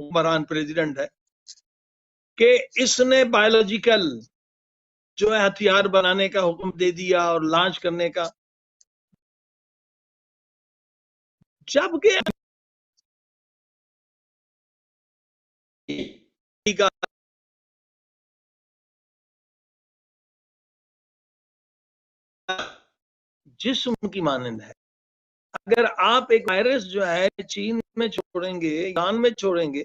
حکمران پریزیڈنٹ ہے کہ اس نے بایولوجیکل جو ہے ہتھیار بنانے کا حکم دے دیا اور لانچ کرنے کا، جبکہ جسم کی مانند ہے. اگر آپ ایک وائرس جو ہے چین میں چھوڑیں گے، ایران میں چھوڑیں گے،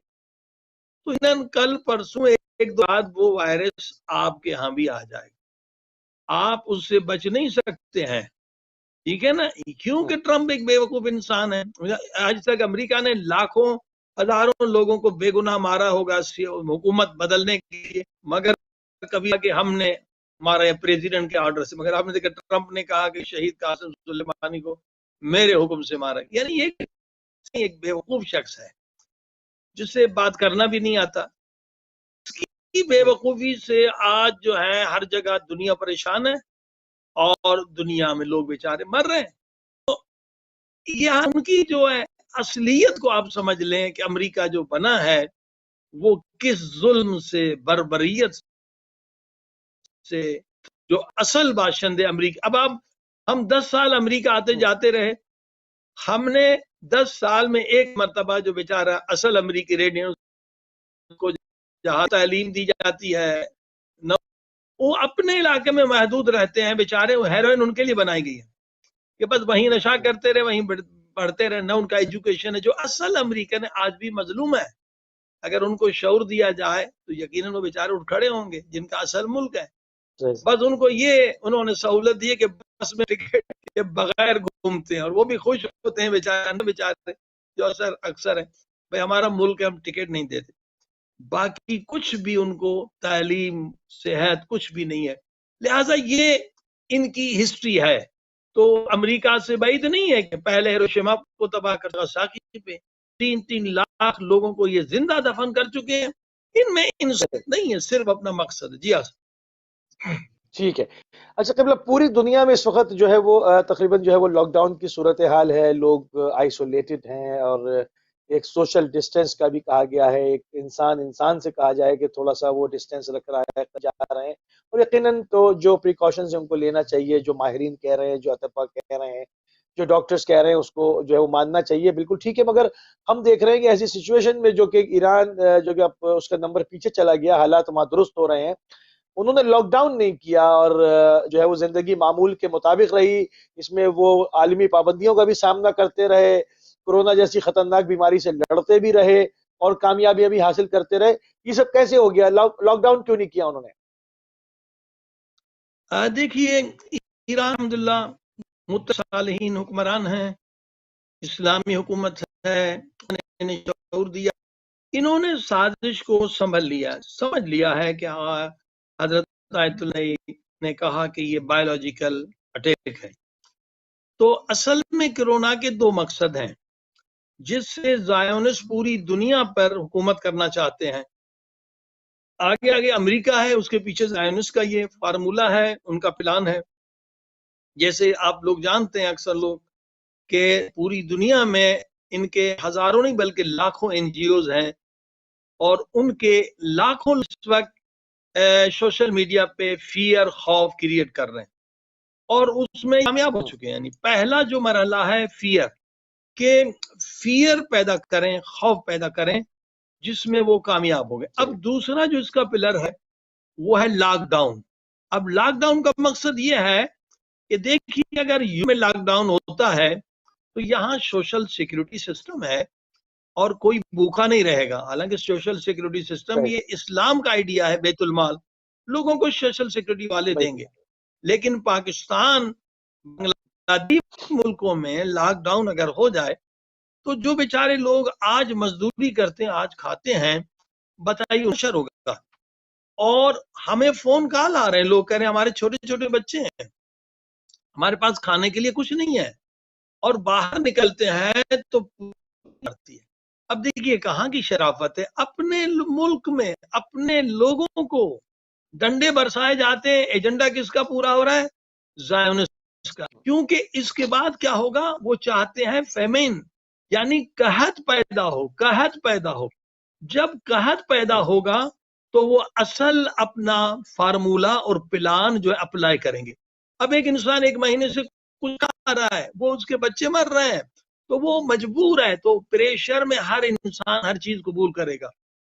تو کل پرسوں ایک دو بعد وہ وائرس آپ کے ہاں بھی آ جائے گا. آپ اس سے بچ نہیں سکتے ہیں، ٹھیک ہے نا. کیونکہ ٹرمپ ایک بے وقوف انسان ہے. آج تک امریکہ نے لاکھوں ہزاروں لوگوں کو بے گناہ مارا ہوگا حکومت بدلنے کے لیے، مگر کبھی کہ ہم نے مارا ہے پریزیڈنٹ کے آرڈر سے. مگر آپ نے دیکھا ٹرمپ نے کہا کہ شہید قاسم سلیمانی کو میرے حکم سے مارا. یعنی یہ ایک بے وقوف شخص ہے جس سے بات کرنا بھی نہیں آتا. اس کی بے وقوفی سے آج جو ہے ہر جگہ دنیا پریشان ہے اور دنیا میں لوگ بیچارے مر رہے ہیں. تو یہ ان کی جو ہے اصلیت کو آپ سمجھ لیں کہ امریکہ جو بنا ہے وہ کس ظلم سے، بربریت سے، جو اصل باشندے امریکہ. اب آپ ہم 10 سال امریکہ آتے جاتے رہے، ہم نے 10 سال میں ایک مرتبہ جو بیچارہ اصل امریکی ریڈیو کو جہاں تعلیم دی جاتی ہے، وہ اپنے علاقے میں محدود رہتے ہیں بیچارے. وہ ہیروئن ان کے لیے بنائی گئی ہے کہ بس وہیں نشہ کرتے رہے، وہیں پڑھتے رہے، نہ ان کا ایجوکیشن ہے. جو اصل امریکن ہے آج بھی مظلوم ہے. اگر ان کو شعور دیا جائے تو یقیناً وہ بیچارے اٹھ کھڑے ہوں گے جن کا اصل ملک ہے. بس ان کو یہ انہوں نے سہولت دی ہے کہ بس میں ٹکٹ کے بغیر گھومتے ہیں، اور وہ بھی خوش ہوتے ہیں بیچارے جو اکثر ہیں بھائی ہمارا ملک ہے، ہم ٹکٹ نہیں دیتے. باقی کچھ بھی ان کو تعلیم، صحت کچھ بھی نہیں ہے. لہٰذا یہ ان کی ہسٹری ہے. تو امریکہ سے بعید نہیں ہے کہ پہلے ہیروشیما کو تباہ کر ناگاساکی پہ 3 لاکھ لوگوں کو یہ زندہ دفن کر چکے ہیں. ان میں انسانیت نہیں ہے، صرف اپنا مقصد ہے. جی ہاں ٹھیک ہے. اچھا قبلہ، پوری دنیا میں اس وقت جو ہے وہ تقریباً جو ہے وہ لاک ڈاؤن کی صورتحال ہے. لوگ آئسولیٹڈ ہیں اور ایک سوشل ڈسٹینس کا بھی کہا گیا ہے. ایک انسان سے کہا جائے کہ تھوڑا سا وہ ڈسٹینس رکھ رہا ہے جا رہے ہیں. اور یقیناً تو جو پریکاشنز ہیں ان کو لینا چاہیے، جو ماہرین کہہ رہے ہیں، جو اطباء کہہ رہے ہیں، جو ڈاکٹرز کہہ رہے ہیں، اس کو جو ہے وہ ماننا چاہیے. بالکل ٹھیک ہے. مگر ہم دیکھ رہے ہیں کہ ایسی سچویشن میں جو کہ ایران جو کہ اب اس کا نمبر پیچھے چلا گیا، حالات وہاں درست ہو رہے ہیں، انہوں نے لاک ڈاؤن نہیں کیا اور جو ہے وہ زندگی معمول کے مطابق رہی. اس میں وہ عالمی پابندیوں کا بھی سامنا کرتے رہے، کورونا جیسی خطرناک بیماری سے لڑتے بھی رہے اور کامیابیاں بھی حاصل کرتے رہے. یہ سب کیسے ہو گیا؟ لاک ڈاؤن کیوں نہیں کیا انہوں نے؟ دیکھیے، ایران الحمدللہ متصالحین حکمران ہیں، اسلامی حکومت ہے، انہیں شعور دیا. انہوں نے سازش کو سمجھ لیا ہے کہ حضرت آیت اللہ نے کہا کہ یہ بایولوجیکل اٹیک ہے. تو اصل میں کرونا کے 2 مقصد ہیں جس سے زائونسٹ پوری دنیا پر حکومت کرنا چاہتے ہیں. آگے امریکہ ہے، اس کے پیچھے زائونسٹ کا یہ فارمولا ہے، ان کا پلان ہے. جیسے آپ لوگ جانتے ہیں، اکثر لوگ، کہ پوری دنیا میں ان کے ہزاروں نہیں بلکہ لاکھوں NGOs ہیں اور ان کے لاکھوں اس وقت سوشل میڈیا پہ فیئر، خوف کریٹ کر رہے ہیں اور اس میں کامیاب ہو چکے ہیں. یعنی پہلا جو مرحلہ ہے فیئر، کہ فیئر پیدا کریں، خوف پیدا کریں، جس میں وہ کامیاب ہو گئے. اب دوسرا جو اس کا پلر ہے وہ ہے لاک ڈاؤن. اب لاک ڈاؤن کا مقصد یہ ہے کہ دیکھیے اگر یو میں لاک ڈاؤن ہوتا ہے تو یہاں سوشل سیکیورٹی سسٹم ہے اور کوئی بھوکا نہیں رہے گا. حالانکہ سوشل سیکیورٹی سسٹم یہ اسلام کا آئیڈیا ہے، بیت المال لوگوں کو سوشل سیکیورٹی والے دیں گے. لیکن پاکستان، بنگلہ دیش ملکوں میں لاک ڈاؤن اگر ہو جائے تو جو بیچارے لوگ آج مزدوری کرتے ہیں، آج کھاتے ہیں، بتائیے نشر ہوگا. اور ہمیں فون کال آ رہے ہیں، لوگ کہہ رہے ہیں ہمارے چھوٹے چھوٹے بچے ہیں، ہمارے پاس کھانے کے لیے کچھ نہیں ہے، اور باہر نکلتے ہیں تو کرتی ہے. اب دیکھیے کہاں کی شرافت ہے. اپنے ملک میں اپنے لوگوں کو ڈنڈے برسائے جاتے ہیں. ایجنڈا کس کا پورا ہو رہا ہے؟ زائونسٹ کا. کیونکہ اس کے بعد کیا ہوگا؟ وہ چاہتے ہیں فیمین، یعنی قحط پیدا ہو. جب قحط پیدا ہوگا تو وہ اصل اپنا فارمولا اور پلان جو ہے اپلائی کریں گے. اب ایک انسان 1 مہینے سے کچھ کھا رہا ہے, وہ اس کے بچے مر رہے ہیں, تو وہ مجبور ہے, تو پریشر میں ہر انسان ہر چیز قبول کرے گا.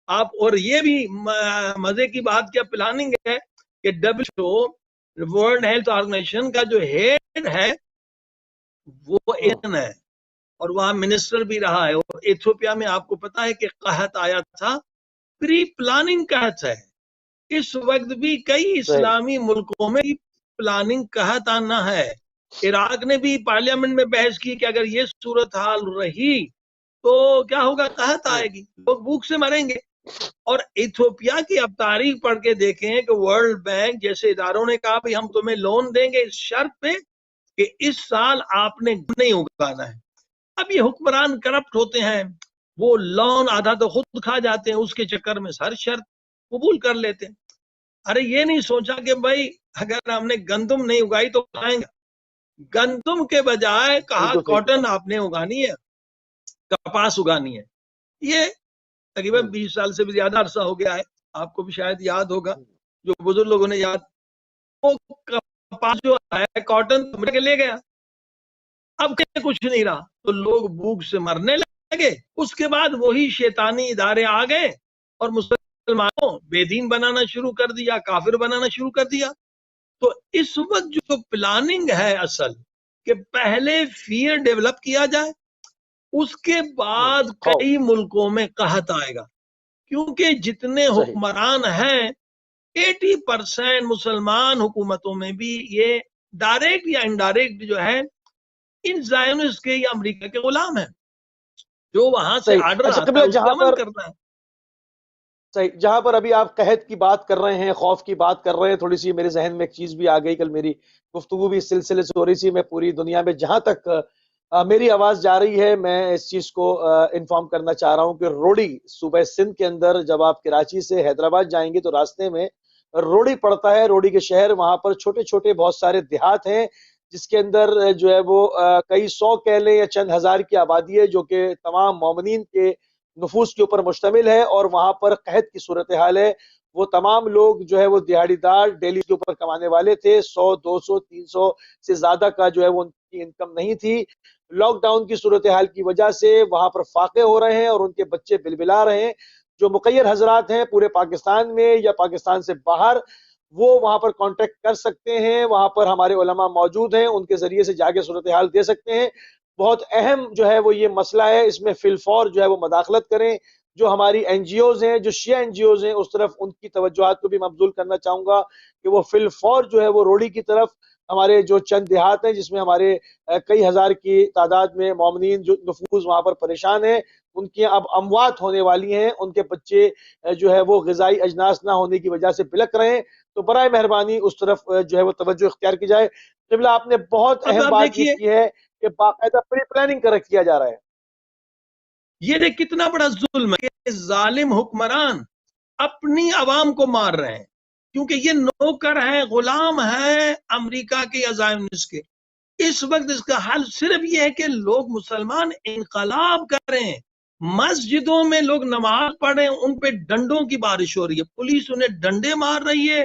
آپ اور یہ بھی مزے کی بات کیا پلاننگ ہے کہ WHO ورلڈ ہیلتھ آرگنائزیشن کا جو ہیڈ ہے وہ ایران ہے, اور وہاں منسٹر بھی رہا ہے. اور ایتھوپیا میں آپ کو پتا ہے کہ قحط آیا تھا, پری پلاننگ قحط ہے. اس وقت بھی کئی اسلامی ملکوں میں پلاننگ قحط آنا ہے. عراق نے بھی پارلیمنٹ میں بحث کی کہ اگر یہ صورتحال رہی تو کیا ہوگا, قحط آئے گی, لوگ بھوک سے مریں گے. اور ایتھوپیا کی اب تاریخ پڑھ کے دیکھیں کہ ورلڈ بینک جیسے اداروں نے کہا بھائی ہم تمہیں لون دیں گے اس شرط پہ کہ اس سال آپ نے نہیں اگانا ہے. اب یہ حکمران کرپٹ ہوتے ہیں, وہ لون آدھا تو خود کھا جاتے ہیں, اس کے چکر میں ہر شرط قبول کر لیتے ہیں. ارے یہ نہیں سوچا کہ بھائی اگر ہم نے گندم نہیں اگائی تو کھائیں گے. گندم کے بجائے کہا کاٹن آپ نے اگانی ہے, کپاس اگانی ہے. یہ تقریباً 20 سال سے بھی زیادہ عرصہ ہو گیا ہے, آپ کو بھی شاید یاد ہوگا, جو بزرگ لوگوں نے یاد, وہ کپاس جو ہے کاٹن کے لے گیا, اب کچھ نہیں رہا تو لوگ بھوک سے مرنے لگے. اس کے بعد وہی شیطانی ادارے آ گئے اور مسلمانوں بے دین بنانا شروع کر دیا, کافر بنانا شروع کر دیا. تو اس وقت جو پلاننگ ہے اصل کہ پہلے فیئر ڈیولپ کیا جائے, اس کے بعد کئی ملکوں میں قحط آئے گا, کیونکہ جتنے حکمران ہیں 80% مسلمان حکومتوں میں بھی یہ ڈائریکٹ یا انڈائریکٹ جو ہے ان زائونسٹ کے یا امریکہ کے غلام ہیں, جو وہاں سے آرڈر آتا ہے اس پہ عمل کرنا ہے. صحیح, جہاں پر ابھی آپ قحط کی بات کر رہے ہیں, خوف کی بات کر رہے ہیں, تھوڑی سی میرے ذہن میں ایک چیز بھی آ گئی, کل میری گفتگو بھی اس سلسلے سے ہو رہی تھی. میں پوری دنیا میں جہاں تک میری آواز جا رہی ہے میں اس چیز کو انفارم کرنا چاہ رہا ہوں کہ روڑی صوبہ سندھ کے اندر جب آپ کراچی سے حیدرآباد جائیں گے تو راستے میں روڑی پڑتا ہے, روڑی کے شہر, وہاں پر چھوٹے چھوٹے بہت سارے دیہات ہیں جس کے اندر جو ہے وہ کئی سو کہہ لیں یا چند ہزار کی آبادی ہے, جو کہ تمام مومنین کے نفوس کے اوپر مشتمل ہے. اور وہاں پر قحط کی صورتحال ہے. وہ تمام لوگ جو ہے وہ دیہڑی دار ڈیلی کے اوپر کمانے والے تھے, 100 200 300 سے زیادہ کا جو ہے وہ ان کی انکم نہیں تھی. لاک ڈاؤن کی صورتحال کی وجہ سے وہاں پر فاقے ہو رہے ہیں اور ان کے بچے بلبلا رہے ہیں. جو مقیر حضرات ہیں پورے پاکستان میں یا پاکستان سے باہر, وہ وہاں پر کانٹیکٹ کر سکتے ہیں, وہاں پر ہمارے علماء موجود ہیں, ان کے ذریعے سے جا کے صورتحال دے سکتے ہیں. بہت اہم جو ہے وہ یہ مسئلہ ہے, اس میں فی الفور جو ہے وہ مداخلت کریں. جو ہماری این جی اوز ہیں, جو شیعہ این جی اوز ہیں, اس طرف ان کی توجہات کو بھی مبذول کرنا چاہوں گا کہ وہ فی الفور جو ہے وہ روڑی کی طرف, ہمارے جو چند دیہات ہیں جس میں ہمارے کئی ہزار کی تعداد میں مومنین جو نفوس وہاں پر پریشان ہیں, ان کی اب اموات ہونے والی ہیں, ان کے بچے جو ہے وہ غذائی اجناس نہ ہونے کی وجہ سے بلک رہے ہیں. تو برائے مہربانی اس طرف جو ہے وہ توجہ اختیار کی جائے. قبلہ آپ نے بہت اہم بات یہ کی ہے کہ باقاعدہ پری پلاننگ کیا جا رہا ہے. یہ دیکھ کتنا بڑا ظلم ہے کہ ظالم حکمران اپنی عوام کو مار رہے ہیں, کیونکہ یہ نوکر ہیں, غلام ہیں امریکہ کے یا زائونسٹ کے. اس وقت اس کا حل صرف یہ ہے کہ لوگ مسلمان انقلاب کریں, مسجدوں میں لوگ نماز پڑھیں, ان پہ ڈنڈوں کی بارش ہو رہی ہے, پولیس انہیں ڈنڈے مار رہی ہے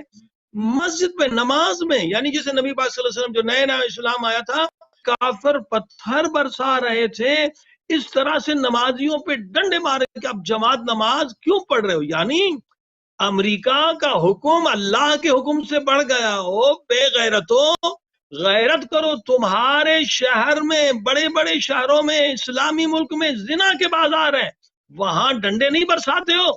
مسجد پہ نماز میں. یعنی جیسے نبی پاک صلی اللہ علیہ وسلم جو نیا اسلام آیا تھا, کافر پتھر برسا رہے تھے, اس طرح سے نمازیوں پہ ڈنڈے مارے کہ اب جماعت نماز کیوں پڑھ رہے ہو. یعنی امریکہ کا حکم اللہ کے حکم سے بڑھ گیا ہو. بے غیرتوں, غیرت کرو. تمہارے شہر میں, بڑے بڑے شہروں میں, اسلامی ملک میں زنا کے بازار ہیں, وہاں ڈنڈے نہیں برساتے ہو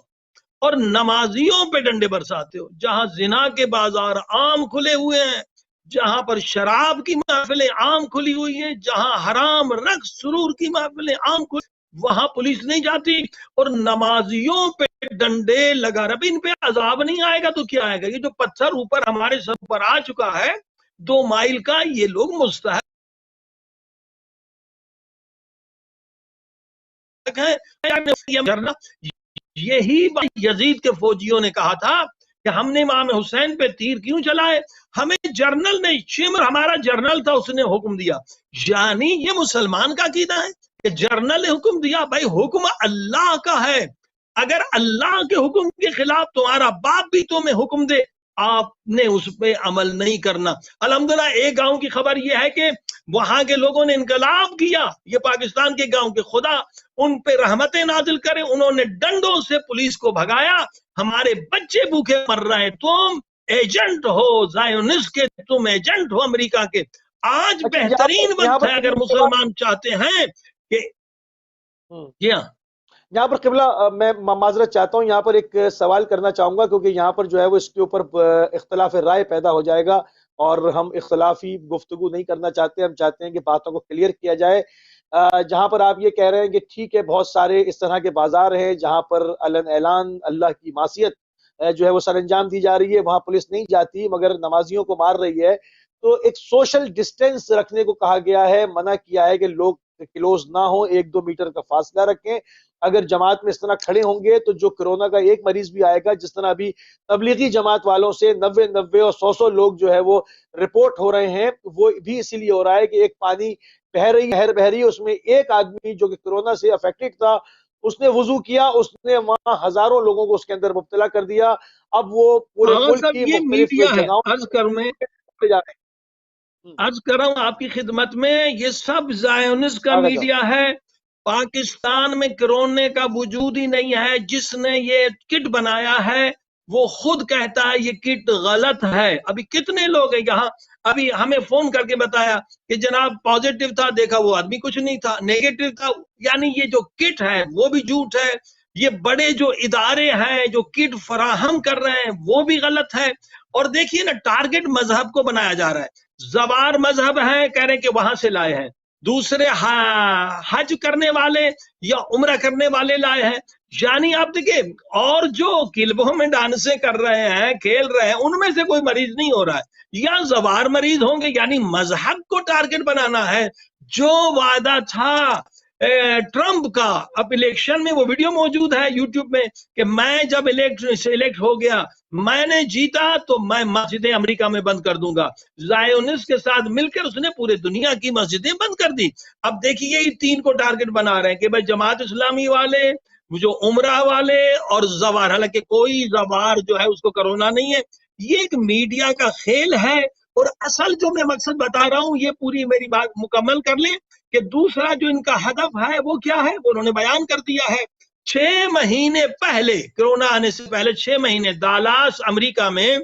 اور نمازیوں پہ ڈنڈے برساتے ہو. جہاں زنا کے بازار عام کھلے ہوئے ہیں, جہاں پر شراب کی محفلیں عام کھلی ہوئی ہیں, جہاں حرام رقص سرور کی محفلیں عام کھلی, وہاں پولیس نہیں جاتی اور نمازیوں پہ ڈنڈے لگا رہے. ان پہ عذاب نہیں آئے گا تو کیا آئے گا؟ یہ جو پتھر اوپر ہمارے سر پر آ چکا ہے 2 مائل کا, یہ لوگ مستحق ہیں. یہی یزید کے فوجیوں نے کہا تھا کہ ہم نے امام حسین پہ تیر کیوں چلائے, ہمیں جرنل نہیں, شمر ہمارا جرنل تھا, اس نے حکم دیا. یعنی یہ مسلمان کا عقیدہ ہے کہ جرنل نے حکم دیا؟ بھائی حکم اللہ کا ہے. اگر اللہ کے حکم کے خلاف تمہارا باپ بھی تمہیں حکم دے آپ نے اس پہ عمل نہیں کرنا. الحمدللہ ایک گاؤں کی خبر یہ ہے کہ وہاں کے لوگوں نے انقلاب کیا, یہ پاکستان کے گاؤں کے, خدا ان پہ رحمتیں نازل کرے, انہوں نے ڈنڈوں سے پولیس کو بھگایا. ہمارے بچے بھوکے مر رہے ہیں, تم ایجنٹ ہو زائونسٹ کے, تم ایجنٹ ہو امریکہ کے. آج بہترین وقت ہے اگر مسلمان چاہتے ہیں کہ جی ہاں. یہاں پر قبلہ میں معذرت چاہتا ہوں, یہاں پر ایک سوال کرنا چاہوں گا کیونکہ یہاں پر جو ہے وہ اس کے اوپر اختلاف رائے پیدا ہو جائے گا اور ہم اختلافی گفتگو نہیں کرنا چاہتے. ہم چاہتے ہیں کہ باتوں کو کلیئر کیا جائے. جہاں پر آپ یہ کہہ رہے ہیں کہ ٹھیک ہے بہت سارے اس طرح کے بازار ہیں جہاں پر اعلان اللہ کی معصیت جو ہے وہ سر انجام دی جا رہی ہے, وہاں پولیس نہیں جاتی مگر نمازیوں کو مار رہی ہے, تو ایک سوشل ڈسٹینس رکھنے کو کہا گیا ہے, منع کیا ہے کہ لوگ کلوز نہ ہو, 1-2 میٹر کا فاصلہ رکھیں. اگر جماعت میں اس طرح کھڑے ہوں گے تو جو کرونا کا ایک مریض بھی آئے گا, جس طرح ابھی تبلیغی جماعت والوں سے 90 اور 100 لوگ جو ہے وہ رپورٹ ہو رہے ہیں, وہ بھی اسی لیے ہو رہا ہے کہ ایک پانی بہ رہی اس میں ایک آدمی جو کہ کرونا سے افیکٹڈ تھا, اس نے وضو کیا, اس نے وہاں ہزاروں لوگوں کو اس کے اندر مبتلا کر دیا. اب وہ پورے ملک کی یہ مختلف میڈیا ہے, جگہوں عرض کر رہا ہوں آپ کی خدمت میں, یہ سب زائونسٹ کا میڈیا ہے. پاکستان میں کرونے کا وجود ہی نہیں ہے. جس نے یہ کٹ بنایا ہے وہ خود کہتا ہے یہ کٹ غلط ہے. ابھی کتنے لوگ ہیں یہاں, ابھی ہمیں فون کر کے بتایا کہ جناب پازیٹیو تھا, دیکھا وہ آدمی کچھ نہیں تھا, نیگیٹو تھا. یعنی یہ جو کٹ ہے وہ بھی جھوٹ ہے. یہ بڑے جو ادارے ہیں جو کٹ فراہم کر رہے ہیں وہ بھی غلط ہے. اور دیکھیے نا, ٹارگٹ مذہب کو بنایا جا رہا ہے. زوار مذہب ہے, کہہ رہے ہیں کہ وہاں سے لائے ہیں. دوسرے حج کرنے والے یا عمرہ کرنے والے لائے ہیں. یعنی آپ دیکھیں, اور جو کلبوں میں ڈانسیں کر رہے ہیں, کھیل رہے ہیں, ان میں سے کوئی مریض نہیں ہو رہا ہے, یا زوار مریض ہوں گے. یعنی مذہب کو ٹارگٹ بنانا ہے. جو وعدہ تھا ٹرمپ کا, اب الیکشن میں وہ ویڈیو موجود ہے یوٹیوب میں کہ میں جب الیکٹ ہو گیا, میں نے جیتا تو میں مسجدیں امریکہ میں بند کر دوں گا. زائونسٹ کے ساتھ مل کر اس نے پورے دنیا کی مسجدیں بند کر دی. اب دیکھیے یہ 3 کو ٹارگٹ بنا رہے ہیں کہ بھائی جماعت اسلامی والے, جو عمرہ والے اور زوار. حالانکہ کوئی زوار جو ہے اس کو کرونا نہیں ہے. یہ ایک میڈیا کا کھیل ہے. اور اصل جو میں مقصد بتا رہا ہوں, یہ پوری میری بات مکمل کر لیں کہ دوسرا جو ان کا ہدف ہے وہ کیا ہے, وہ انہوں نے بیان کر دیا ہے. 6 مہینے پہلے, کرونا آنے سے پہلے 6 مہینے, دالاس امریکہ میں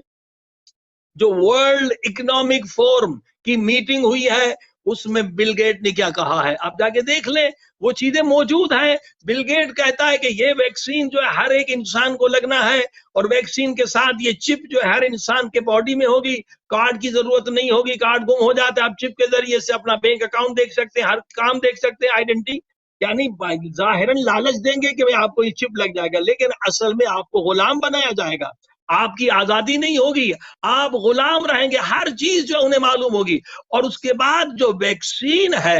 جو ورلڈ اکنامک فورم کی میٹنگ ہوئی ہے, اس میں بل گیٹ نے کیا کہا ہے آپ جا کے دیکھ لیں, وہ چیزیں موجود ہیں. بل گیٹ کہتا ہے کہ یہ ویکسین جو ہے ہر ایک انسان کو لگنا ہے, اور ویکسین کے ساتھ یہ چپ جو ہے ہر انسان کے باڈی میں ہوگی. کارڈ کی ضرورت نہیں ہوگی, کارڈ گم ہو جاتا ہے, آپ چپ کے ذریعے سے اپنا بینک اکاؤنٹ دیکھ سکتے ہیں, ہر کام دیکھ سکتے ہیں, آئیڈینٹی. یعنی ظاہراً لالچ دیں گے کہ آپ کو یہ چپ لگ جائے گا, لیکن اصل میں آپ کو غلام بنایا جائے گا. آپ کی آزادی نہیں ہوگی, آپ غلام رہیں گے, ہر چیز جو انہیں معلوم ہوگی. اور اس کے بعد جو ویکسین ہے,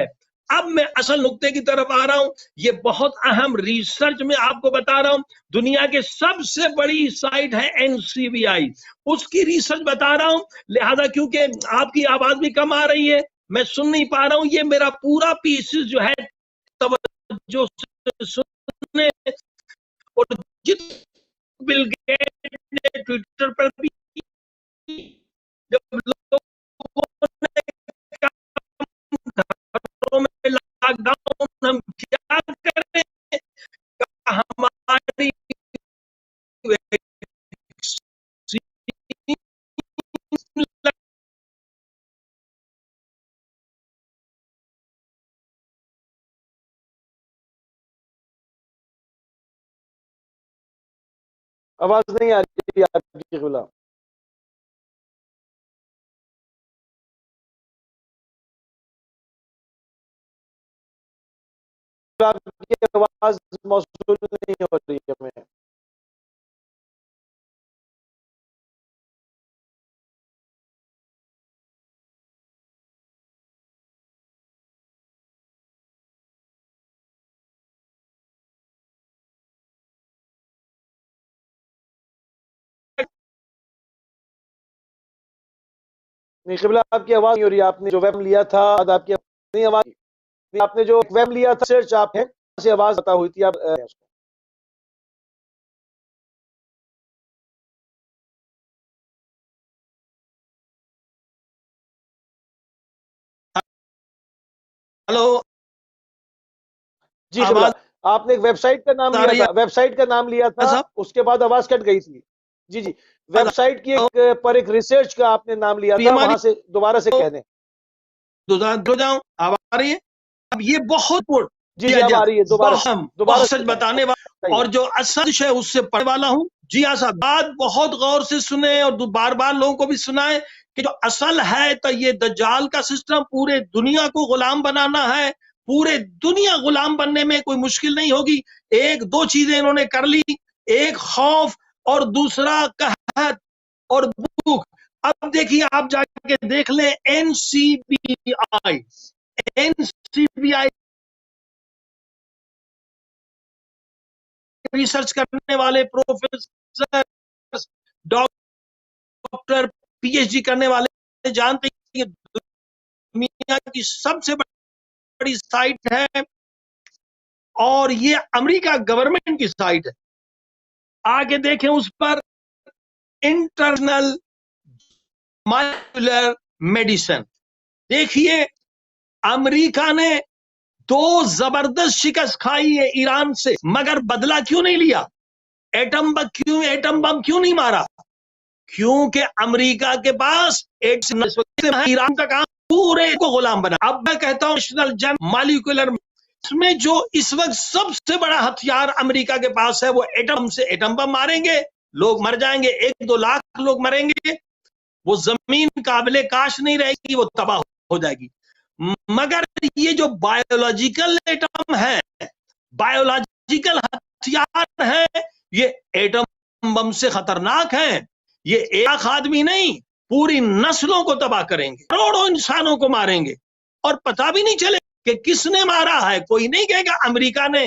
اب میں اصل نقطے کی طرف آ رہا ہوں. یہ بہت اہم ریسرچ میں آپ کو بتا رہا ہوں. دنیا کے سب سے بڑی سائٹ ہے NCBI, اس کی ریسرچ بتا رہا ہوں. لہذا کیونکہ آپ کی آواز بھی کم آ رہی ہے, میں سن نہیں پا رہا ہوں, یہ میرا پورا پیسز جو ہے توجہ سے سننے. اور بل گیٹ نے ٹویٹر پر بھی جب لوگوں نے گھروں میں لاک ڈاؤن ہم کیا کریں, ہماری آواز نہیں آ رہی آپ کی غلام. آپ کی آواز موصول نہیں ہو رہی ہے ہمیں. نہیں قبلہ آپ کی آواز نہیں ہو رہی. آپ نے جو ویب لیا تھا آپ کی نہیں آواز, آپ نے جو ویب لیا تھا سرچ آپ ہے سے آواز آتا ہوئی تھی. آپ ہلو جی قبلہ، آواز آپ نے ایک ویب سائٹ کا نام آ لیا رہی تھا، ویب سائٹ کا نام لیا ہے تھا، صاحب؟ اس کے بعد آواز کٹ گئی تھی. جی جی، ویب سائٹ کی ایک ریسرچ کا آپ نے نام لیا ابھی تھا، ہماری وہاں سے دوبارہ سے کہہ دیں. دو جاؤں، آواز آ رہی ہے؟ اب یہ بہت جی جی اب آ رہی ہے، دوبارہ بہت سچ سے بتانے والا بتائیے. اور جو اصل ہے اس سے پڑھنے والا ہوں. جی ہاں صاحب، بات بہت غور سے سنیں اور بار بار لوگوں کو بھی سنائیں کہ جو اصل ہے تو یہ دجال کا سسٹم پورے دنیا کو غلام بنانا ہے. پورے دنیا غلام بننے میں کوئی مشکل نہیں ہوگی. ایک دو چیزیں انہوں نے کر لی، ایک خوف اور دوسرا قحط اور بھوک. اب دیکھیے، آپ جا کے دیکھ لیں N C B I research کرنے والے professor, doctor, P H D کرنے والے جانتے ہیں کہ دنیا کی سب سے بڑی سائٹ ہے اور یہ امریکہ گورنمنٹ کی سائٹ ہے. آگے دیکھیں اس پر انٹرنل مالیکولر میڈیسن. دیکھیے امریکہ نے دو زبردست شکست کھائی ہے ایران سے، مگر بدلہ کیوں نہیں لیا؟ ایٹم بم کیوں نہیں مارا؟ کیونکہ امریکہ کے پاس ایران تک پورے کو غلام بنا. اب میں کہتا ہوں نیشنل جم مالیکولر، اس میں جو اس وقت سب سے بڑا ہتھیار امریکہ کے پاس ہے وہ ایٹم سے. ایٹم بم ماریں گے، لوگ مر جائیں گے، 1-2 لاکھ لوگ مریں گے، وہ زمین قابل کاش نہیں رہے گی، وہ تباہ ہو جائے گی. مگر یہ جو بایولوجیکل ایٹم ہے، بایولوجیکل ہتھیار ہے، یہ ایٹم بم سے خطرناک ہے. یہ ایک آدمی نہیں، پوری نسلوں کو تباہ کریں گے، کروڑوں انسانوں کو ماریں گے اور پتہ بھی نہیں چلے کہ کس نے مارا ہے. کوئی نہیں کہے گا امریکہ نے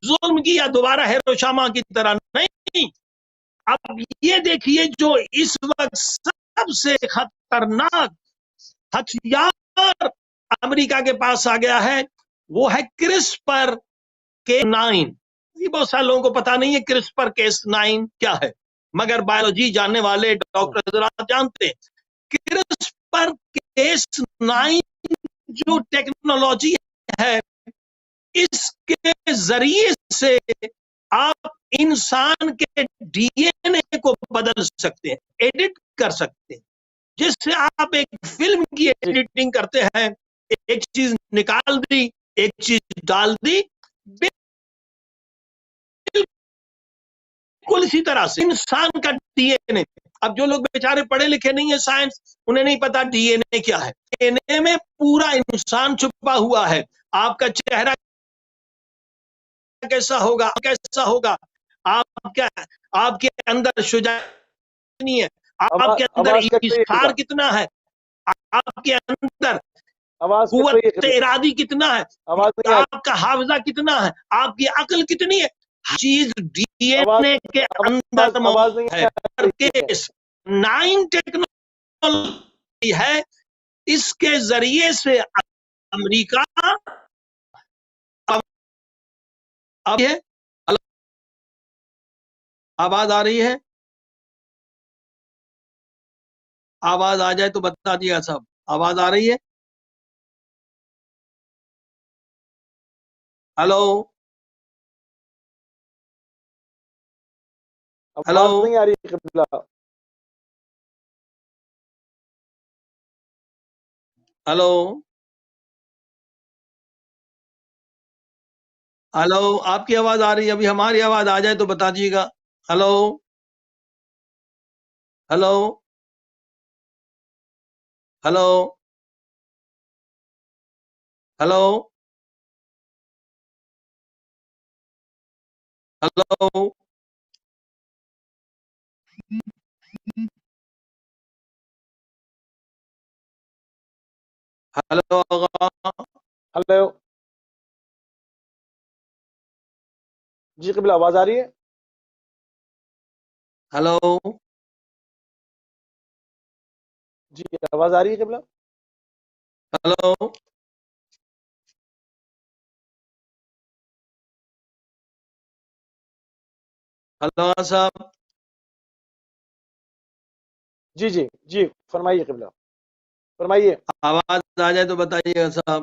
ظلم کیا دوبارہ ہیروشیما کی طرح. نہیں. اب یہ دیکھیے جو اس وقت سب سے خطرناک ہتھیار امریکہ کے پاس آ گیا ہے وہ ہے کرسپر کے 9. بہت سارے لوگوں کو پتا نہیں ہے کرسپر کے 9 کیا ہے، مگر بایولوجی جاننے والے ڈاکٹر حضرات جانتے ہیں. کرسپر کے 9 جو ٹیکنالوجی ہے، اس کے ذریعے سے آپ انسان کے ڈی این اے کو بدل سکتے ہیں، ایڈٹ کر سکتے ہیں. جس سے آپ ایک فلم کی ایڈیٹنگ کرتے ہیں، ایک چیز نکال دی، ایک چیز ڈال دی، بالکل اسی طرح سے انسان کا ڈی این اے. اب جو لوگ بیچارے پڑھے لکھے نہیں ہیں سائنس، انہیں نہیں پتا ڈی این اے کیا ہے. ڈی این اے میں پورا انسان چھپا ہوا ہے. آپ کا چہرہ کیسا ہوگا، کیسا ہوگا، آپ کے اندر شجاعت نہیں ہے، آپ کے اندر آواز کٹ رہی ہے ایثار قبلہ، کتنا ہے، آپ کے اندر آواز کٹ رہی ہے قوت قبلہ، ارادی کتنا ہے، آواز نہیں آ رہی، آپ کا حافظہ کتنا ہے، آپ کی عقل کتنی ہے. چیز ڈی این اے کے اندر آواز نہیں ہے. آ رہی ہے. کیس 9 ٹیکنالوجی ہے، اس کے ذریعے سے امریکہ اب ہے. آواز آ رہی ہے؟ آواز آ جائے تو بتا دیا صاحب. آواز آ رہی ہے؟ ہلو ہلو آواز نہیں آ رہی ہے قبلہ. ہلو ہلو آپ کی آواز آ رہی ہے؟ ابھی ہماری آواز آ جائے تو بتا دیجیے گا. Hello hello hello hello hello hello hello جی قبلہ آواز آ رہی ہے؟ ہلو جی آواز آ رہی ہے قبلہ؟ ہلو ہلو صاحب جی جی جی فرمائیے قبلہ، فرمائیے. آواز آ جائے تو بتائیے گا صاحب.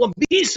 20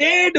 1.5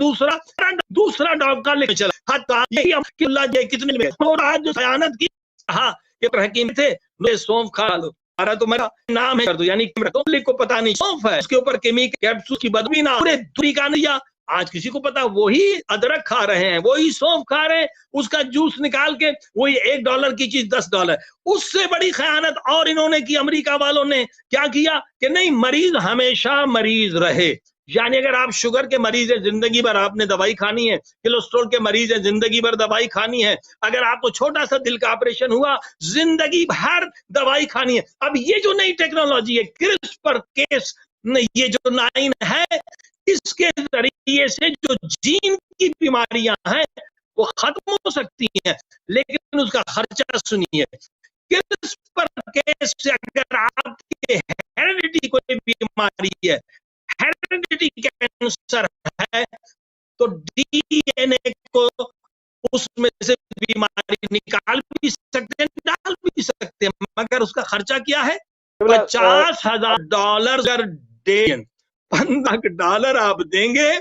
دوسرا ڈاکہ لے چلا اللہ کتنے میں، اور آج جو خیانت کی کہا کہ حکیم تھے سونف کھا لو، تو میرا نام ہے کر دو، یعنی کو پتا نہیں سونف ہے، اس کے اوپر کیپسول کی بدبو نہ پورے دوری کا نہیں، آج کسی کو پتا، وہی ادرک کھا رہے ہیں، وہی سونف کھا رہے ہیں، اس کا جوس نکال کے وہی $1 کی چیز $10، اس سے بڑی خیانت اور انہوں نے کی، امریکہ والوں نے کیا کیا کہ نہیں مریض ہمیشہ مریض رہے، یعنی اگر آپ شوگر کے مریض ہیں زندگی بھر آپ نے دوائی کھانی ہے، کولیسٹرول کے مریض ہیں زندگی بھر دوائی کھانی ہے، اگر آپ کو چھوٹا سا دل کا آپریشن ہوا زندگی بھر دوائی کھانی ہے۔ اب یہ جو نئی ٹیکنالوجی ہے کرسپر کیس، یہ جو 9 ہے، اس کے ذریعے سے جو جین کی بیماریاں ہیں وہ ختم ہو سکتی ہیں، لیکن اس کا خرچہ سنیے، کرسپر کیس سے اگر آپ کے ہیریڈیٹی کوئی بیماری ہے، ہیریڈیٹی کینسر ہے، تو ڈی این اے کو اس میں سے بیماری نکال بھی سکتے ہیں، ڈال بھی سکتے ہیں، مگر اس کا خرچہ کیا ہے؟ $50,000 ڈے، $15 آپ دیں گے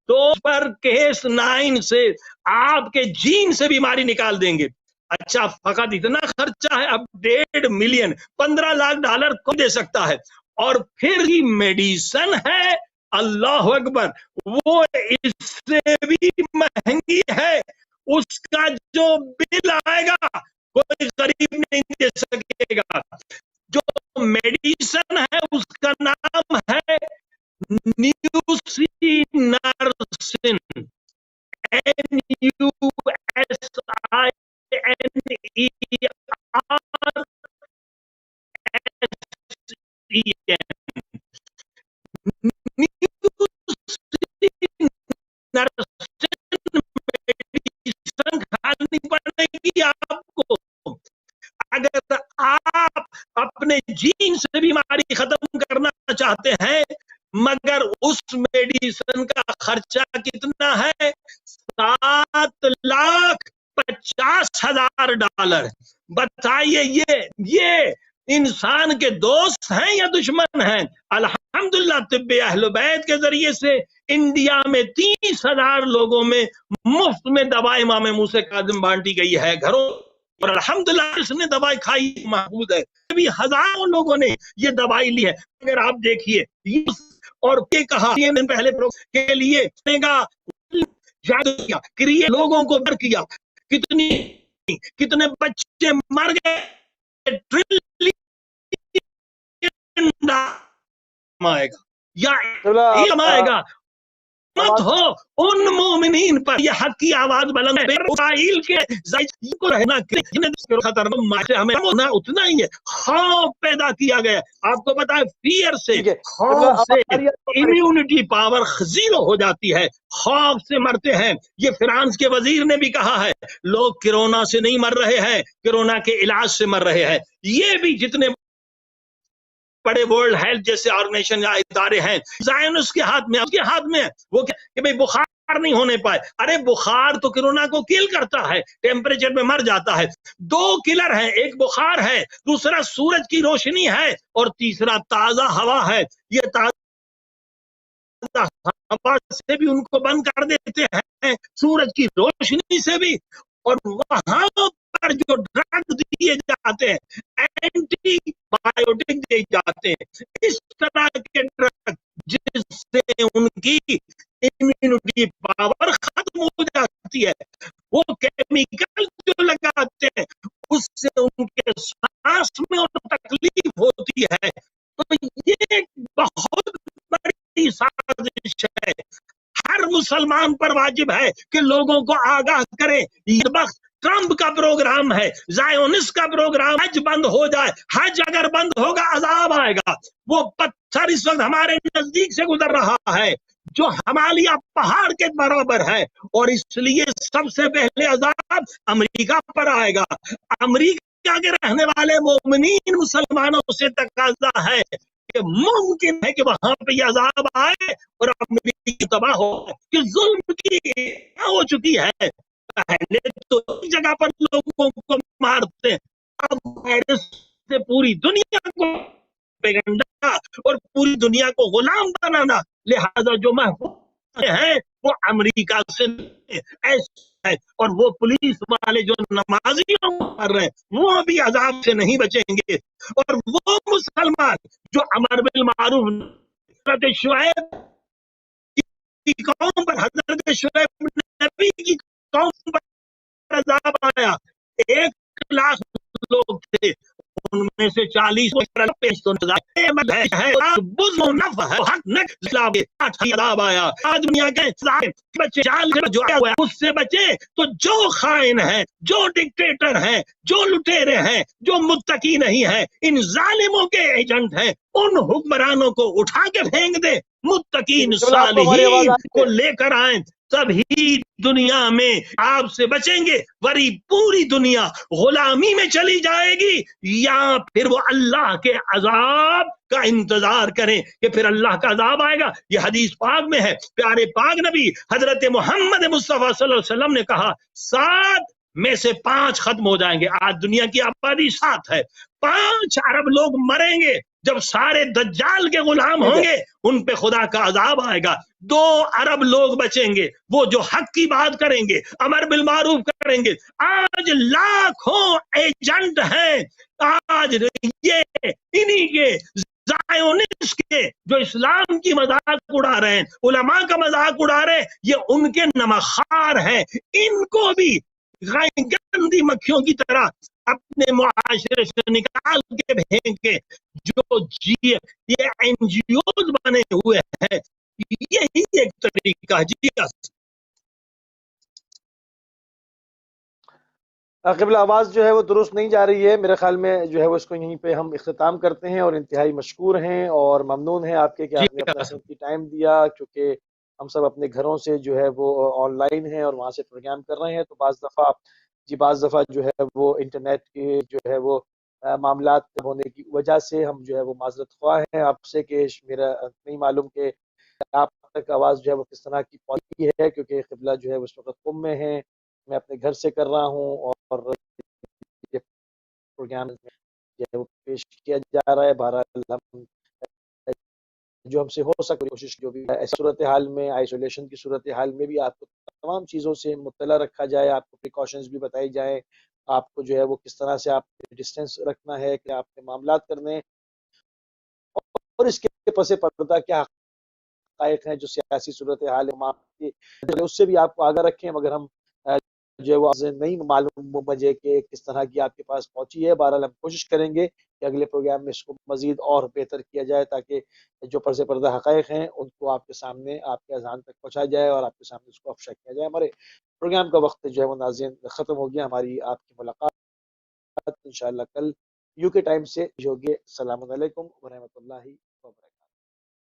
تو پر کیس 9 سے آپ کے جین سے بیماری نکال دیں گے۔ اچھا فقط اتنا خرچہ ہے، اب $1.5 ملین $15 لاکھ کو دے سکتا ہے، اور پھر ہی میڈیسن ہے، اللہ اکبر، وہ اس سے بھی مہنگی ہے، اس کا جو بل آئے گا کوئی غریب نہیں دے سکے گا۔ جو میڈیسن ہے اس کا نام ہے نیوسینرسن، کھانی پڑے گی آپ کو، اگر آپ اپنے جین سے بیماری ختم کرنا چاہتے ہیں، مگر اس میڈیسن کا خرچہ کتنا ہے؟ $7,50,000۔ بتائیے یہ انسان کے دوست ہیں یا دشمن ہیں؟ الحمدللہ طب اہل بیت کے ذریعے سے انڈیا میں 30,000 لوگوں میں مفت میں دوا امام موسیٰ کاظم بانٹی گئی ہے گھروں، اور الحمدللہ اس نے دوائی کھائی محفوظ ہے، ابھی ہزاروں لوگوں نے یہ دوائی لی ہے۔ اگر آپ دیکھیے اور یہ کہا پہلے کے لیے لوگوں کو بر کیا، کتنے بچے مر گئے، ٹریلین آئے گا یا علم آئے گا، مت ہو ان مومنین پر، یہ حق کی آواز بلند ہے، اسرائیل کے کو رہنا خطر سے ہمیں ہونا اتنا ہی ہے، خوف پیدا کیا گیا، آپ کو پتا ہے فیئر سے، خوف سے امیونٹی پاور 0 ہو جاتی ہے، خوف سے مرتے ہیں۔ یہ فرانس کے وزیر نے بھی کہا ہے لوگ کرونا سے نہیں مر رہے ہیں، کرونا کے علاج سے مر رہے ہیں۔ یہ بھی جتنے بڑے ورلڈ ہیلتھ جیسے آرگنائزیشن یا ادارے ہیں، زائنس کے ہاتھ میں، اس کے ہاتھ میں وہ کہ بھئی بخار نہیں ہونے پائے، ارے بخار تو کرونا کو کل کرتا ہے، ٹیمپریچر میں مر جاتا ہے۔ 2 کلر ہیں، ایک بخار ہے، دوسرا سورج کی روشنی ہے، اور تیسرا تازہ ہوا ہے۔ یہ تازہ ہوا سے بھی ان کو بند کر دیتے ہیں، سورج کی روشنی سے بھی، اور وہاں پر جو ڈرگ دیے جاتے ہیں، اینٹی بایوٹک دیے جاتے ہیں، اس طرح کے ڈرگ جس سے ان کی امیونٹی پاور ختم ہو جاتی ہے، وہ کیمیکل جو لگاتے ہیں اس سے ان کے سانس میں تکلیف ہوتی ہے۔ تو یہ بہت بڑی سازش ہے، ہر مسلمان پر واجب ہے کہ لوگوں کو آگاہ کرے۔ یہ وقت ٹرمپ کا پروگرام ہے، زائونسٹ کا پروگرام، حج بند ہو جائے، حج اگر بند ہوگا عذاب آئے گا۔ وہ پتھر اس وقت ہمارے نزدیک سے گزر رہا ہے جو ہمالیہ پہاڑ کے برابر ہے، اور اس لیے سب سے پہلے عذاب امریکہ پر آئے گا۔ امریکہ کے رہنے والے مومنین مسلمانوں سے تقاضا ہے کہ ممکن ہے کہ وہاں پہ یہ عذاب آئے اور امریکہ تباہ ہو، کہ ظلم کی ہو چکی ہے۔ پہلے تو ایک جگہ پر لوگوں کو مارتے، اب وائرس سے پوری دنیا کو پیغنڈا اور پوری دنیا کو غلام بنانا، لہذا جو محفوظ ہیں وہ امریکہ سے ایسا ہے، اور وہ پولیس والے جو نمازیوں کو مار رہے ہیں وہ بھی عذاب سے نہیں بچیں گے، اور وہ مسلمان جو امر بالمعروف حضرت شعیب کی قوم پر، حضرت شعیب نبی کی قوم پر عذاب آیا، 1,00,000 لوگ تھے، ان میں سے 40 عذاب آیا۔ آج دنیا کے بچے جال جو اس سے بچے تو جو خائن ہے، جو ڈکٹیٹر ہیں، جو لٹیرے ہیں، جو متقی نہیں ہیں، ان ظالموں کے ایجنٹ ہیں، ان حکمرانوں کو اٹھا کے پھینک دے، متقین قبلہ آپ کو ہماری آواز صالحین آ رہی کو ہے؟ لے کر آئیں، تبھی دنیا میں آپ سے بچیں گے، ورنہ پوری دنیا غلامی میں چلی جائے گی، یا پھر وہ اللہ کے عذاب کا انتظار کریں کہ پھر اللہ کا عذاب آئے گا۔ یہ حدیث پاک میں ہے، پیارے پاک نبی حضرت محمد مصطفیٰ صلی اللہ علیہ وسلم نے کہا 7 میں سے 5 ختم ہو جائیں گے۔ آج دنیا کی آبادی 7 ہے، 5 ارب لوگ مریں گے، جب سارے دجال کے غلام ٹھیک ہوں ہے، گے ان پہ خدا کا عذاب آئے گا، 2 ارب لوگ بچیں گے، وہ جو حق کی بات کریں گے، امر بالمعروف کریں گے۔ آج لاکھوں ایجنٹ ہیں، آج یہ انہی کے زائونسٹ کے جو اسلام کی مذاق اڑا رہے ہیں، علماء کا مذاق اڑا رہے ہیں، یہ ان کے نمخار ہیں، ان کو بھی گندی مکھیوں کی طرح اپنے معاشرے سے نکال کے پھینکے۔ جو یہ این جی اوز بنے ہوئے ہیں، یہی ایک طریقہ ہے۔ جی قبلہ آواز جو ہے وہ درست نہیں جا رہی ہے، میرے خیال میں جو ہے وہ اس کو یہیں پہ ہم اختتام کرتے ہیں، اور انتہائی مشکور ہیں اور ممنون ہیں آپ کے کہ آپ نے اپنا قیمتی ٹائم دیا، کیونکہ ہم سب اپنے گھروں سے جو ہے وہ آن لائن ہیں اور وہاں سے پروگرام کر رہے ہیں، تو بعض دفعہ جو ہے وہ انٹرنیٹ کے جو ہے وہ معاملات ہونے کی وجہ سے ہم جو ہے وہ معذرت خواہ ہیں آپ سے، کہ میرا نہیں معلوم کہ آپ تک آواز جو ہے وہ کس طرح کی پہنچی ہے، کیونکہ قبلہ جو ہے اس وقت قم میں ہیں، میں اپنے گھر سے کر رہا ہوں، اور یہ پروگرام جو ہے وہ پیش کیا جا رہا ہے۔ بہرحال ہم جو ہم سے ہو سکے کوشش، جو بھی ایسی صورتحال میں، آئسولیشن کی صورتحال میں بھی آپ کو تمام چیزوں سے مطلع رکھا جائے، آپ کو پریکاشنز بھی بتائی جائیں، آپ کو جو ہے وہ کس طرح سے آپ ڈسٹینس رکھنا ہے، کہ آپ کے معاملات کرنے، اور اس کے پس پردہ کیا حقائق ہیں جو سیاسی صورتحال ہے اس سے بھی آپ کو آگاہ رکھیں، مگر ہم جو ہے وہ نہیں معلوم مجھے کہ کس طرح کی آپ کے پاس پہنچی ہے۔ بہرحال ہم کوشش کریں گے کہ اگلے پروگرام میں اس کو مزید اور بہتر کیا جائے، تاکہ جو پس پردہ حقائق ہیں ان کو آپ کے سامنے، آپ کے اذہان تک پہنچا جائے، اور آپ کے سامنے اس کو افشا کیا جائے۔ ہمارے پروگرام کا وقت جو ہے وہ ناظرین ختم ہو گیا، ہماری آپ کی ملاقات انشاءاللہ کل یو کے ٹائم سے ہوگی۔ السلام علیکم ورحمۃ اللہ وبرکاتہ۔